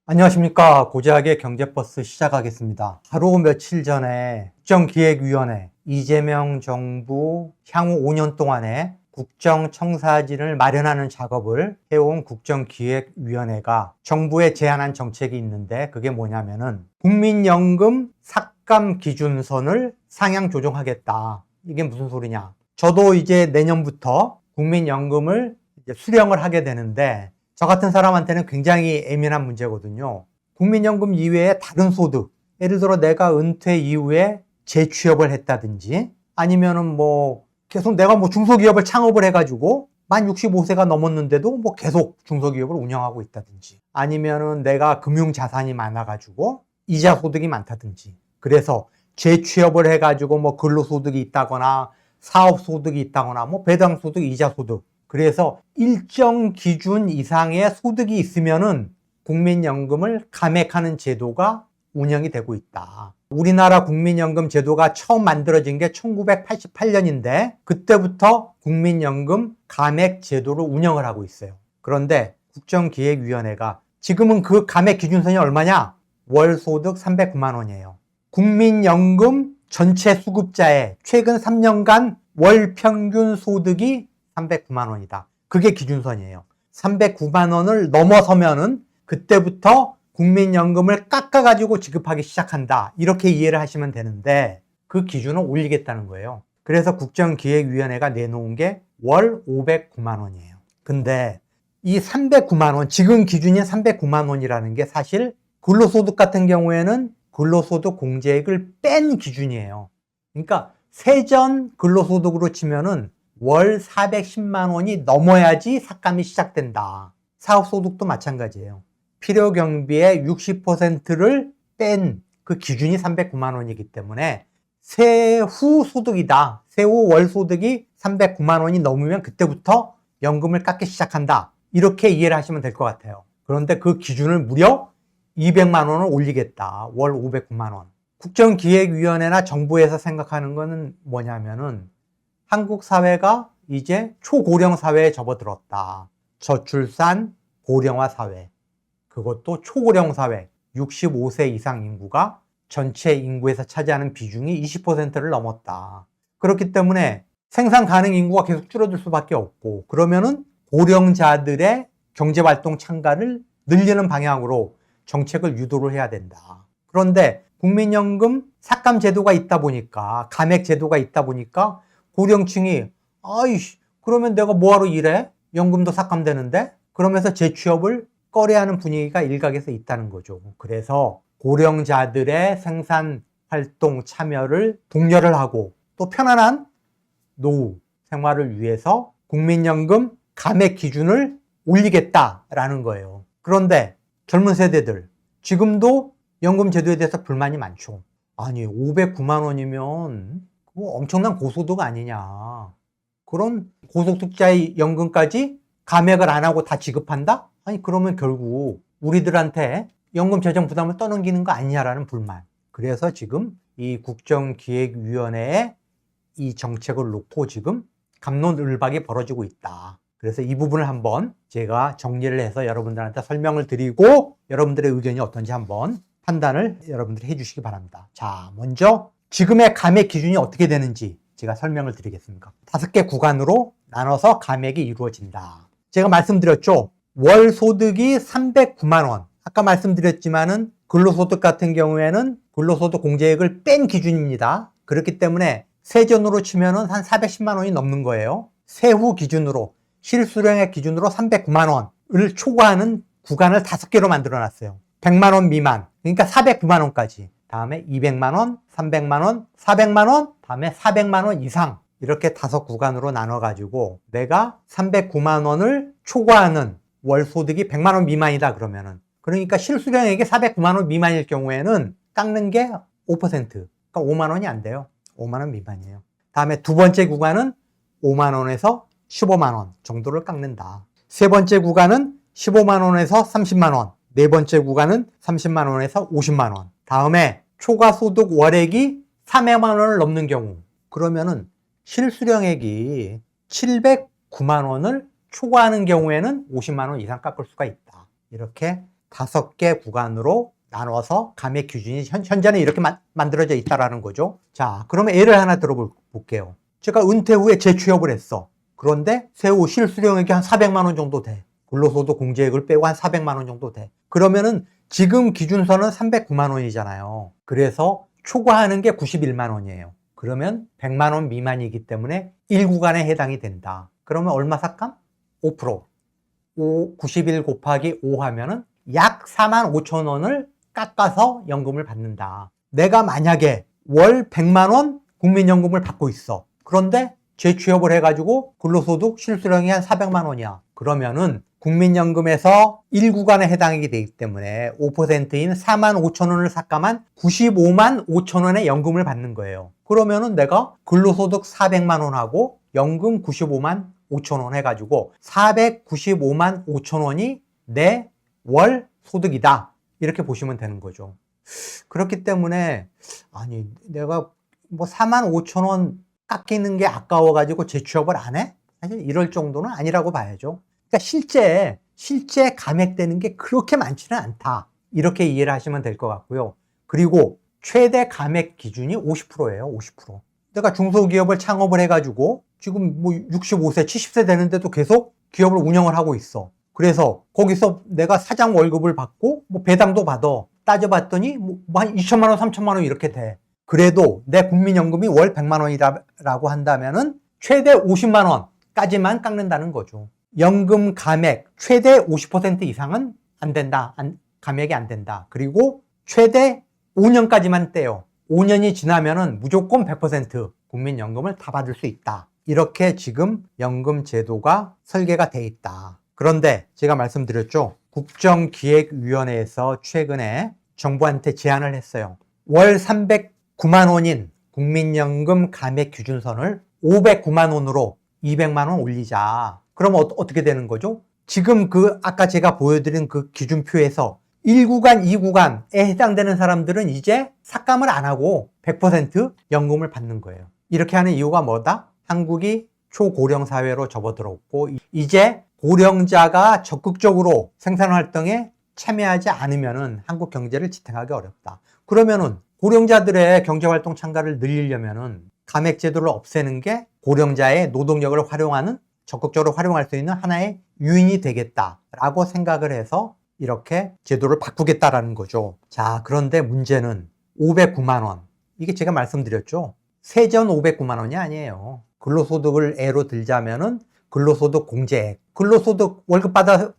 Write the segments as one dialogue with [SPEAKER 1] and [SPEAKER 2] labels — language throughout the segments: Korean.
[SPEAKER 1] 안녕하십니까. 고재학의 경제버스 시작하겠습니다. 하루 며칠 전에 국정기획위원회 이재명 정부 향후 5년 동안의 국정청사진을 마련하는 작업을 해온 국정기획위원회가 정부에 제안한 정책이 있는데 그게 뭐냐면은 국민연금 삭감 기준선을 상향 조정하겠다. 이게 무슨 소리냐. 저도 이제 내년부터 국민연금을 수령을 하게 되는데 저 같은 사람한테는 굉장히 예민한 문제거든요. 국민연금 이외에 다른 소득, 예를 들어 내가 은퇴 이후에 재취업을 했다든지 아니면은 계속 내가 중소기업을 창업을 해가지고 만 65세가 넘었는데도 계속 중소기업을 운영하고 있다든지 아니면은 내가 금융자산이 많아가지고 이자 소득이 많다든지 그래서 재취업을 해가지고 근로소득이 있다거나 사업소득이 있다거나 배당소득, 이자소득 그래서 일정 기준 이상의 소득이 있으면은 국민연금을 감액하는 제도가 운영이 되고 있다. 우리나라 국민연금 제도가 처음 만들어진 게 1988년인데 그때부터 국민연금 감액 제도를 운영을 하고 있어요. 그런데 국정기획위원회가 지금은 그 감액 기준선이 얼마냐? 월소득 309만 원이에요. 국민연금 전체 수급자의 최근 3년간 월 평균 소득이 309만 원이다. 그게 기준선이에요. 309만 원을 넘어서면은 그때부터 국민연금을 깎아가지고 지급하기 시작한다. 이렇게 이해를 하시면 되는데 그 기준을 올리겠다는 거예요. 그래서 국정기획위원회가 내놓은 게 월 509만 원이에요. 근데 이 309만 원, 지금 기준인 309만 원이라는 게 사실 근로소득 같은 경우에는 근로소득 공제액을 뺀 기준이에요. 그러니까 세전 근로소득으로 치면은 월 410만 원이 넘어야지 삭감이 시작된다. 사업소득도 마찬가지예요. 필요경비의 60%를 뺀 그 기준이 309만 원이기 때문에 세후 소득이다. 세후 월 소득이 309만 원이 넘으면 그때부터 연금을 깎기 시작한다. 이렇게 이해를 하시면 될 것 같아요. 그런데 그 기준을 무려 200만 원을 올리겠다. 월 509만 원. 국정기획위원회나 정부에서 생각하는 거는 뭐냐면은 한국 사회가 이제 초고령 사회에 접어들었다. 저출산 고령화 사회. 그것도 초고령 사회. 65세 이상 인구가 전체 인구에서 차지하는 비중이 20%를 넘었다. 그렇기 때문에 생산 가능 인구가 계속 줄어들 수밖에 없고 그러면은 고령자들의 경제활동 참가를 늘리는 방향으로 정책을 유도를 해야 된다. 그런데 국민연금 삭감 제도가 있다 보니까 감액 제도가 있다 보니까 고령층이 그러면 내가 뭐하러 일해? 연금도 삭감되는데? 그러면서 재취업을 꺼려하는 분위기가 일각에서 있다는 거죠. 그래서 고령자들의 생산활동 참여를 독려를 하고 또 편안한 노후 생활을 위해서 국민연금 감액 기준을 올리겠다라는 거예요. 그런데 젊은 세대들 지금도 연금 제도에 대해서 불만이 많죠. 아니 509만 원이면 엄청난 고소득 아니냐. 그런 고소득자의 연금까지 감액을 안 하고 다 지급한다? 아니 그러면 결국 우리들한테 연금 재정 부담을 떠넘기는 거 아니냐라는 불만. 그래서 지금 이 국정기획위원회에 이 정책을 놓고 지금 갑론을박이 벌어지고 있다. 그래서 이 부분을 한번 제가 정리를 해서 여러분들한테 설명을 드리고 여러분들의 의견이 어떤지 한번 판단을 여러분들이 해주시기 바랍니다. 자, 먼저 지금의 감액 기준이 어떻게 되는지 제가 설명을 드리겠습니다. 5개 구간으로 나눠서 감액이 이루어진다. 제가 말씀드렸죠. 월 소득이 309만 원. 아까 말씀드렸지만은 근로소득 같은 경우에는 근로소득 공제액을 뺀 기준입니다. 그렇기 때문에 세전으로 치면은 한 410만 원이 넘는 거예요. 세후 기준으로 실수령액 기준으로 309만 원을 초과하는 구간을 5개로 만들어 놨어요. 100만 원 미만. 그러니까 409만 원까지. 다음에 200만 원, 300만 원, 400만 원, 다음에 400만 원 이상 이렇게 5구간으로 나눠가지고 내가 309만 원을 초과하는 월 소득이 100만 원 미만이다 그러면은 그러니까 실수령액이 409만 원 미만일 경우에는 깎는 게 5%. 그러니까 5만 원이 안 돼요. 5만 원 미만이에요. 다음에 두 번째 구간은 5만 원에서 15만 원 정도를 깎는다. 세 번째 구간은 15만 원에서 30만 원. 네 번째 구간은 30만 원에서 50만 원. 다음에 초과 소득 월액이 300만 원을 넘는 경우 그러면은 실수령액이 709만 원을 초과하는 경우에는 50만 원 이상 깎을 수가 있다. 이렇게 5개 구간으로 나눠서 감액 기준이 현재는 이렇게 만들어져 있다라는 거죠. 자, 그러면 예를 하나 들어볼게요. 제가 은퇴 후에 재취업을 했어. 그런데 세후 실수령액이 한 400만 원 정도 돼. 근로소득 공제액을 빼고 한 400만 원 정도 돼. 그러면은 지금 기준선은 309만 원이잖아요. 그래서 초과하는 게 91만 원이에요. 그러면 100만 원 미만이기 때문에 1구간에 해당이 된다. 그러면 얼마 삭감? 5%. 91 곱하기 5 하면은 약 4만 5천 원을 깎아서 연금을 받는다. 내가 만약에 월 100만 원 국민연금을 받고 있어. 그런데 재취업을 해가지고 근로소득 실수령이 한 400만 원이야. 그러면은 국민연금에서 1구간에 해당이 되기 때문에 5%인 4만 5천 원을 삭감한 95만 5천 원의 연금을 받는 거예요. 그러면은 내가 근로소득 400만 원하고 연금 95만 5천 원 해가지고 495만 5천 원이 내 월 소득이다. 이렇게 보시면 되는 거죠. 그렇기 때문에 아니 내가 뭐 4만 5천 원 깎이는 게 아까워가지고 재취업을 안 해? 사실 이럴 정도는 아니라고 봐야죠. 그러니까 실제 감액되는 게 그렇게 많지는 않다. 이렇게 이해를 하시면 될 것 같고요. 그리고 최대 감액 기준이 50%예요. 50%. 내가 중소기업을 창업을 해가지고 지금 뭐 65세, 70세 되는데도 계속 기업을 운영을 하고 있어. 그래서 거기서 내가 사장 월급을 받고 뭐 배당도 받아. 따져봤더니 뭐 한 2천만 원, 3천만 원 이렇게 돼. 그래도 내 국민연금이 월 100만 원이라고 한다면은 최대 50만 원까지만 깎는다는 거죠. 연금 감액 최대 50% 이상은 안 된다. 감액이 안 된다. 그리고 최대 5년까지만 떼요. 5년이 지나면은 무조건 100% 국민연금을 다 받을 수 있다. 이렇게 지금 연금 제도가 설계가 돼 있다. 그런데 제가 말씀드렸죠. 국정기획위원회에서 최근에 정부한테 제안을 했어요. 월 309만 원인 국민연금 감액 기준선을 509만 원으로 200만 원 올리자. 그러면 어떻게 되는 거죠? 지금 아까 제가 보여드린 그 기준표에서 1구간, 2구간에 해당되는 사람들은 이제 삭감을 안 하고 100% 연금을 받는 거예요. 이렇게 하는 이유가 뭐다? 한국이 초고령 사회로 접어들었고 이제 고령자가 적극적으로 생산활동에 참여하지 않으면은 한국 경제를 지탱하기 어렵다. 그러면은 고령자들의 경제활동 참가를 늘리려면은 감액제도를 없애는 게 고령자의 노동력을 활용하는 적극적으로 활용할 수 있는 하나의 유인이 되겠다라고 생각을 해서 이렇게 제도를 바꾸겠다라는 거죠. 자, 그런데 문제는 509만 원. 이게 제가 말씀드렸죠. 세전 509만 원이 아니에요. 근로소득을 예로 들자면은 근로소득 공제액. 근로소득 월급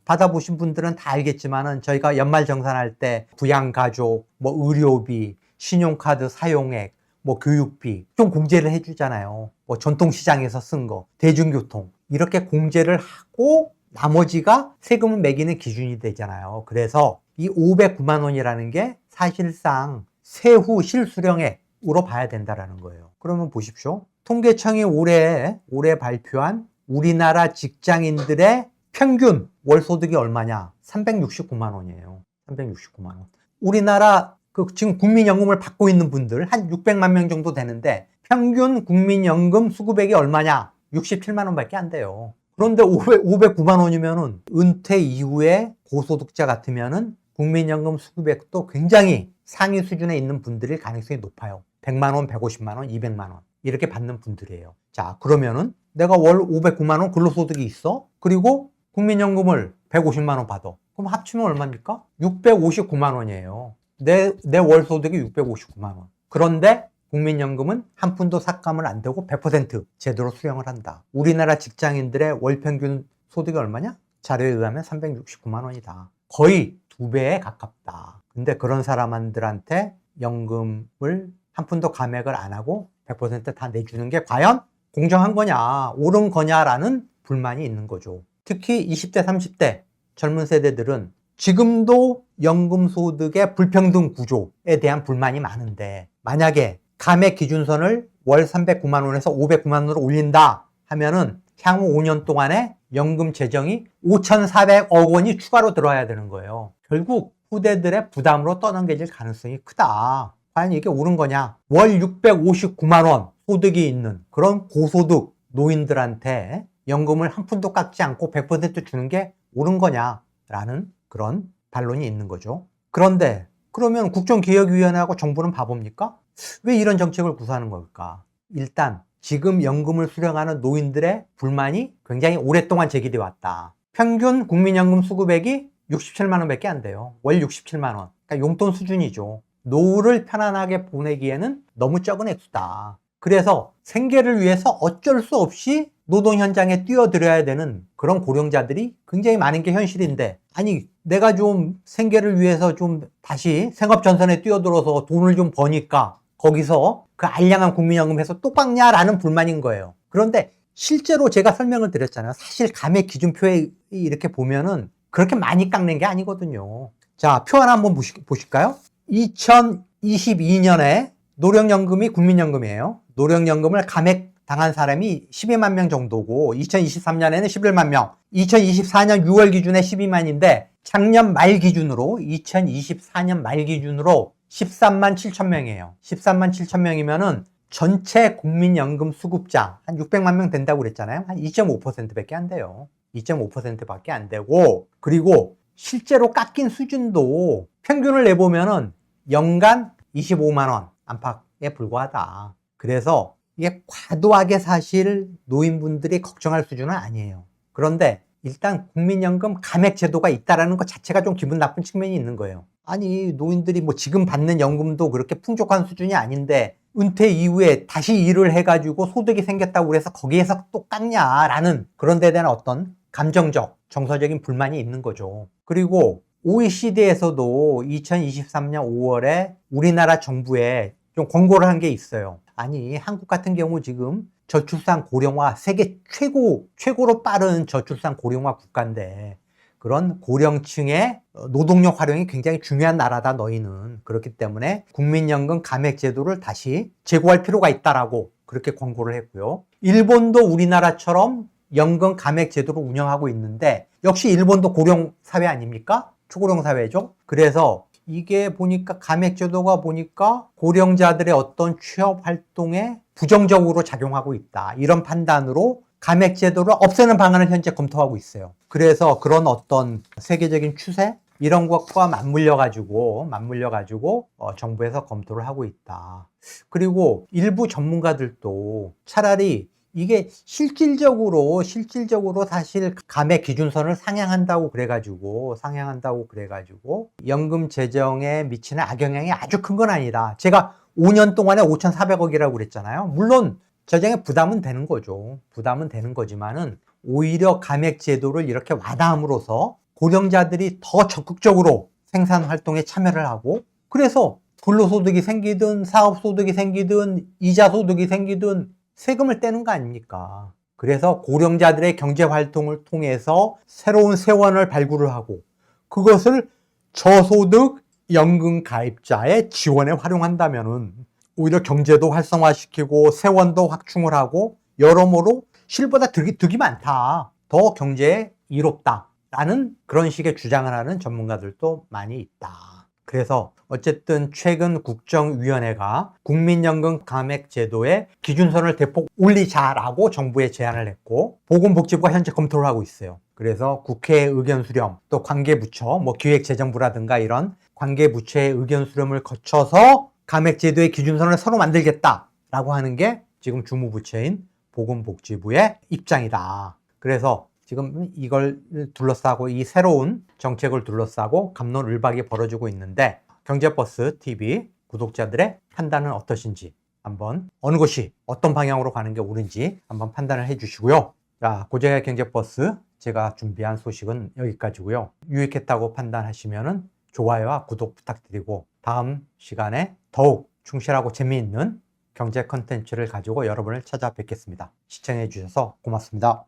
[SPEAKER 1] 받아보신 분들은 다 알겠지만은 저희가 연말정산할 때 부양가족, 뭐 의료비, 신용카드 사용액, 뭐 교육비 좀 공제를 해주잖아요. 뭐 전통시장에서 쓴 거, 대중교통 이렇게 공제를 하고 나머지가 세금을 매기는 기준이 되잖아요. 그래서 이 509만 원이라는 게 사실상 세후 실수령액으로 봐야 된다라는 거예요. 그러면 보십시오. 통계청이 올해 발표한 우리나라 직장인들의 평균 월소득이 얼마냐? 369만 원이에요. 369만 원. 우리나라 지금 국민연금을 받고 있는 분들 한 600만 명 정도 되는데 평균 국민연금 수급액이 얼마냐? 67만 원밖에 안 돼요. 그런데 509만 원이면은 은퇴 이후에 고소득자 같으면은 국민연금 수급액도 굉장히 상위 수준에 있는 분들일 가능성이 높아요. 100만 원, 150만 원, 200만 원 이렇게 받는 분들이에요. 자, 그러면은 내가 월 509만 원 근로소득이 있어. 그리고 국민연금을 150만 원 받아. 그럼 합치면 얼마입니까? 659만 원이에요. 내 월소득이 659만 원. 그런데 국민연금은 한 푼도 삭감을 안 되고 100% 제대로 수령을 한다. 우리나라 직장인들의 월평균 소득이 얼마냐? 자료에 의하면 369만 원이다. 거의 2배에 가깝다. 근데 그런 사람들한테 연금을 한 푼도 감액을 안 하고 100% 다 내주는 게 과연 공정한 거냐, 옳은 거냐라는 불만이 있는 거죠. 특히 20대, 30대 젊은 세대들은 지금도 연금소득의 불평등 구조에 대한 불만이 많은데 만약에 감액 기준선을 월 309만 원에서 509만 원으로 올린다 하면은 향후 5년 동안에 연금 재정이 5,400억 원이 추가로 들어와야 되는 거예요. 결국 후대들의 부담으로 떠넘겨질 가능성이 크다. 과연 이게 옳은 거냐? 월 659만 원 소득이 있는 그런 고소득 노인들한테 연금을 한 푼도 깎지 않고 100% 주는 게 옳은 거냐라는 그런 반론이 있는 거죠. 그런데 그러면 국정기획위원회하고 정부는 바보입니까? 왜 이런 정책을 구사하는 걸까? 일단 지금 연금을 수령하는 노인들의 불만이 굉장히 오랫동안 제기돼 왔다. 평균 국민연금 수급액이 67만 원밖에 안 돼요. 월 67만 원. 그러니까 용돈 수준이죠. 노후를 편안하게 보내기에는 너무 적은 액수다. 그래서 생계를 위해서 어쩔 수 없이 노동 현장에 뛰어들어야 되는 그런 고령자들이 굉장히 많은 게 현실인데, 아니 내가 좀 생계를 위해서 좀 다시 생업전선에 뛰어들어서 돈을 좀 버니까 거기서 그 알량한 국민연금에서 또 깎냐라는 불만인 거예요. 그런데 실제로 제가 설명을 드렸잖아요. 사실 감액 기준표에 이렇게 보면은 그렇게 많이 깎는 게 아니거든요. 자, 표 하나 한번 보실까요? 2022년에 노령연금이 국민연금이에요. 노령연금을 감액 당한 사람이 12만 명 정도고 2023년에는 11만 명, 2024년 6월 기준에 12만인데 작년 말 기준으로 2024년 말 기준으로 13만 7천 명이에요. 13만 7천 명이면은 전체 국민연금 수급자 한 600만 명 된다고 그랬잖아요. 한 2.5%밖에 안 돼요. 2.5%밖에 안 되고, 그리고 실제로 깎인 수준도 평균을 내보면은 연간 25만 원 안팎에 불과하다. 그래서 이게 과도하게 사실 노인분들이 걱정할 수준은 아니에요. 그런데 일단 국민연금 감액 제도가 있다라는 것 자체가 좀 기분 나쁜 측면이 있는 거예요. 아니 노인들이 뭐 지금 받는 연금도 그렇게 풍족한 수준이 아닌데 은퇴 이후에 다시 일을 해가지고 소득이 생겼다고 그래서 거기에서 또 깎냐라는 그런 데에 대한 어떤 감정적, 정서적인 불만이 있는 거죠. 그리고 OECD에서도 2023년 5월에 우리나라 정부에 좀 권고를 한 게 있어요. 아니 한국 같은 경우 지금 저출산 고령화 세계 최고로 빠른 저출산 고령화 국가인데 그런 고령층의 노동력 활용이 굉장히 중요한 나라다 너희는. 그렇기 때문에 국민연금 감액 제도를 다시 재고할 필요가 있다라고 그렇게 권고를 했고요. 일본도 우리나라처럼 연금 감액 제도를 운영하고 있는데 역시 일본도 고령 사회 아닙니까? 초고령 사회죠. 그래서 이게 보니까 감액 제도가 보니까 고령자들의 어떤 취업 활동에 부정적으로 작용하고 있다. 이런 판단으로 감액 제도를 없애는 방안을 현재 검토하고 있어요. 그래서 그런 어떤 세계적인 추세 이런 것과 맞물려 가지고 정부에서 검토를 하고 있다. 그리고 일부 전문가들도 차라리 이게 실질적으로 사실 감액 기준선을 상향한다고 그래가지고 연금 재정에 미치는 악영향이 아주 큰 건 아니다. 제가 5년 동안에 5,400억이라고 그랬잖아요. 물론 재정에 부담은 되는 거죠. 부담은 되는 거지만은 오히려 감액 제도를 이렇게 와닿음으로써 고령자들이 더 적극적으로 생산 활동에 참여를 하고, 그래서 근로소득이 생기든 사업소득이 생기든 이자 소득이 생기든 세금을 떼는 거 아닙니까? 그래서 고령자들의 경제활동을 통해서 새로운 세원을 발굴을 하고 그것을 저소득 연금 가입자의 지원에 활용한다면은 오히려 경제도 활성화시키고 세원도 확충을 하고 여러모로 실보다 득이 많다. 더 경제에 이롭다. 라는 그런 식의 주장을 하는 전문가들도 많이 있다. 그래서 어쨌든 최근 국정위원회가 국민연금 감액 제도의 기준선을 대폭 올리자라고 정부에 제안을 했고 보건복지부가 현재 검토를 하고 있어요. 그래서 국회 의견 수렴, 또 관계부처, 기획재정부라든가 이런 관계부처의 의견 수렴을 거쳐서 감액 제도의 기준선을 서로 만들겠다라고 하는 게 지금 주무부처인 보건복지부의 입장이다. 그래서 지금 이걸 둘러싸고 이 새로운 정책을 둘러싸고 갑론을박이 벌어지고 있는데 경제버스 TV 구독자들의 판단은 어떠신지 한번 어느 것이 어떤 방향으로 가는 게 옳은지 한번 판단을 해 주시고요. 자, 고정의 경제버스 제가 준비한 소식은 여기까지고요. 유익했다고 판단하시면은 좋아요와 구독 부탁드리고 다음 시간에 더욱 충실하고 재미있는 경제 컨텐츠를 가지고 여러분을 찾아뵙겠습니다. 시청해 주셔서 고맙습니다.